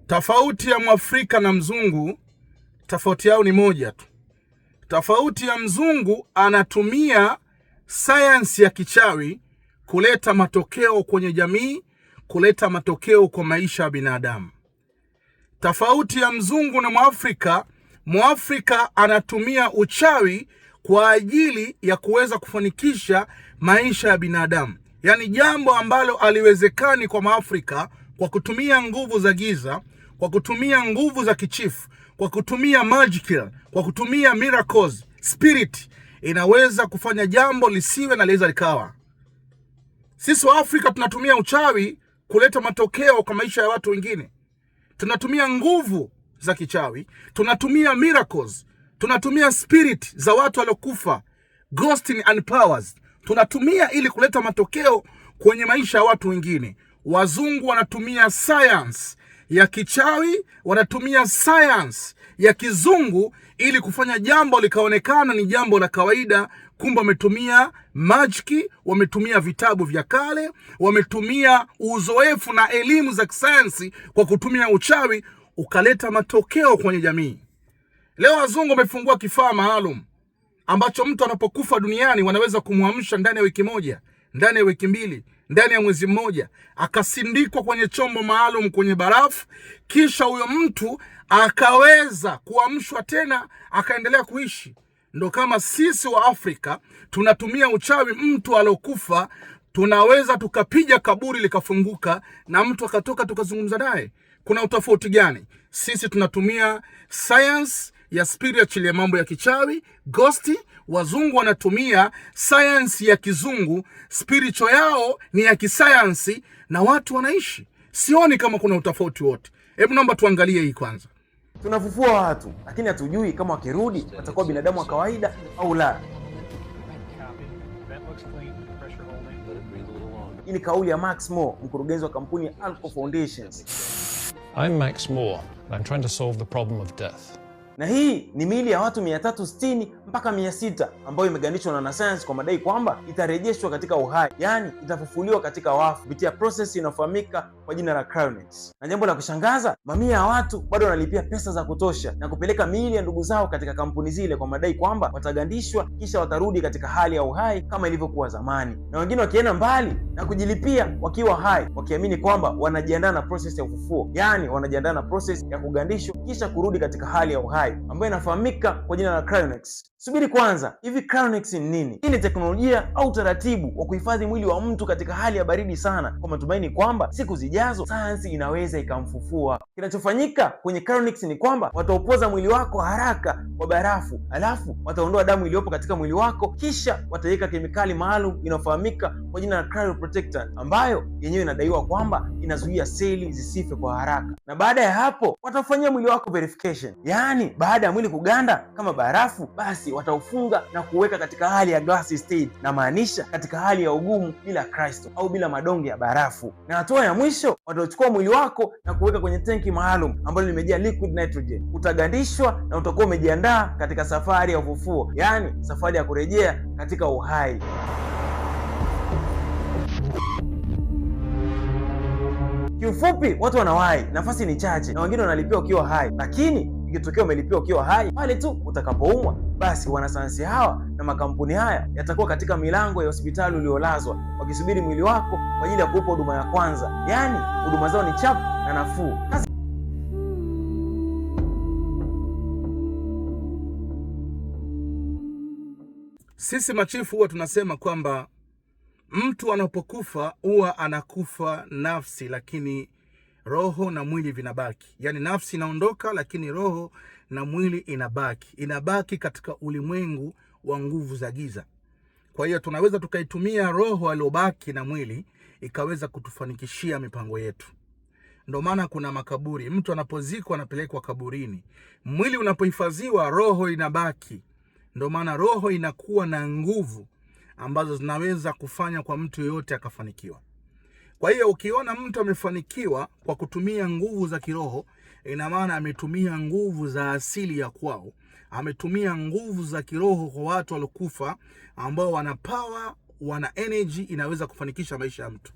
Tofauti ya Mwafrika na mzungu, tofauti yao ni moja tu. Tofauti ya mzungu, anatumia science ya kichawi kuleta matokeo kwenye jamii, kuleta matokeo kwa maisha ya binadamu. Tofauti ya mzungu na Mwafrika, Mwafrika anatumia uchawi kwa ajili ya kuweza kufanikisha maisha ya binadamu. Yaani jambo ambalo aliwezekani kwa Mwafrika, kwa kutumia nguvu za giza, kwa kutumia nguvu za kichifu, kwa kutumia magical, kwa kutumia miracles, spirit, inaweza kufanya jambo lisiwe na leza likawa. Sisi wa Afrika tunatumia uchawi kuleta matokeo kwa maisha ya watu wengine. Tunatumia nguvu za kichawi, tunatumia miracles, tunatumia spirit za watu waliokufa, ghosts and powers. Tunatumia ili kuleta matokeo kwenye maisha ya watu wengine. Wazungu wanatumia science ya kichawi, wanatumia science ya kizungu ili kufanya jambo likaonekana ni jambo la kawaida, kumbe wametumia majiki, wametumia vitabu vya kale, wametumia uzoefu na elimu za kisayansi kwa kutumia uchawi ukaleta matokeo kwenye jamii. Leo wazungu wamefungua kifaa maalum ambacho mtu anapokufa duniani wanaweza kumwamsha ndani ya wiki moja, ndani ya wiki mbili, ndani ya mwezi mmoja, akasindikwa kwenye chombo maalum kwenye barafu, kisha huyo mtu akaweza kuamshwa tena akaendelea kuishi. Ndo kama sisi wa Afrika tunatumia uchawi, mtu alokufa tunaweza tukapiga kaburi likafunguka na mtu akatoka tukazungumza naye. Kuna utofauti gani? Sisi tunatumia science ya spiritual ya mambo ya kichawi, ghosti. Wazungu wanatumia science ya kizungu, spiritual yao ni ya kisayansi na watu wanaishi. Sioni kama kuna utofauti wote. Hebu naomba tuangalie hii kwanza. Tunafufua watu, lakini hatujui kama wakirudi watakuwa binadamu wa kawaida au la. Hii ni kauli ya Max More, mkurugenzi wa kampuni ya Alco Foundations. I'm Max More. I'm trying to solve the problem of death. Na hii ni miili ya watu 360 mpaka 600 ambayo imegandishwa na wanasayansi kwa madai kwamba itarejeshwa katika uhai, yani itafufuliwa katika wafu kupitia process inayofahamika kwa jina la cryonics. Na jambo la kushangaza, mamia ya watu bado wanalipia pesa za kutosha na kupeleka miili ya ndugu zao katika kampuni zile kwa madai kwamba watagandishwa kisha watarudi katika hali ya uhai kama ilivyokuwa zamani. Na wengine wakienda mbali na kujilipia wakiwa hai, wakiamini kwamba wanajiandaa na process ya ufufuo, yani wanajiandaa na process ya kugandishwa kisha kurudi katika hali ya uhai ambayo inafahamika kwa jina la cryonics. Subiri kwanza, hivi cryonics ni nini? Hii ni teknolojia au utaratibu wa kuhifadhi mwili wa mtu katika hali ya baridi sana kwa matumaini kwamba siku zijazo sayansi inaweza ikamfufua. Kinachofanyika kwenye cryonics ni kwamba wataupoza mwili wako haraka kwa barafu, alafu wataondoa damu iliyopo katika mwili wako, kisha wataweka kemikali maalum inayofahamika kwa jina la cryoprotectant ambayo yenyewe inadaiwa kwamba inazuia seli zisife kwa haraka. Na baada ya hapo watafanyia mwili wako verification, yani baada ya mwili kuganda kama barafu, basi wataufunga na kuweka katika hali ya glass state, na maanisha katika hali ya ugumu bila crystal au bila madonge ya barafu. Na hatua ya mwisho, watachukua mwili wako na kuweka kwenye tanki maalum ambalo limejaa liquid nitrogen. Utagandishwa na utakuwa umejiandaa katika safari ya ufufuo, yani safari ya kurejea katika uhai. Kiufupi, watu wanawahi, nafasi ni chache na wengine wanalipia ukiwa hai, lakini ikitokea umelipia ukiwa hai, pale tu utakapoumwa, basi wanasayansi hawa na makampuni haya yatakuwa katika milango ya hospitali uliolazwa wakisubiri mwili wako kwa ajili ya kuupa huduma ya kwanza. Yani huduma zao ni chap na nafuu. Sisi machifu huwa tunasema kwamba mtu anapokufa huwa anakufa nafsi, lakini roho na mwili vinabaki. Yani nafsi inaondoka, lakini roho na mwili inabaki katika ulimwengu wa nguvu za giza. Kwa hiyo tunaweza tukaitumia roho aliyobaki na mwili ikaweza kutufanikishia mipango yetu. Ndio maana kuna makaburi, mtu anapozikwa anapelekwa kaburini. Mwili unapohifadhiwa, roho inabaki. Ndio maana roho inakuwa na nguvu ambazo zinaweza kufanya kwa mtu yote akafanikiwa. Kwa hiyo ukiona mtu amefanikiwa kwa kutumia nguvu za kiroho, ina maana ametumia nguvu za asili ya kwao, ametumia nguvu za kiroho kwa watu waliokufa ambao wana power, wana energy, inaweza kufanikisha maisha ya mtu.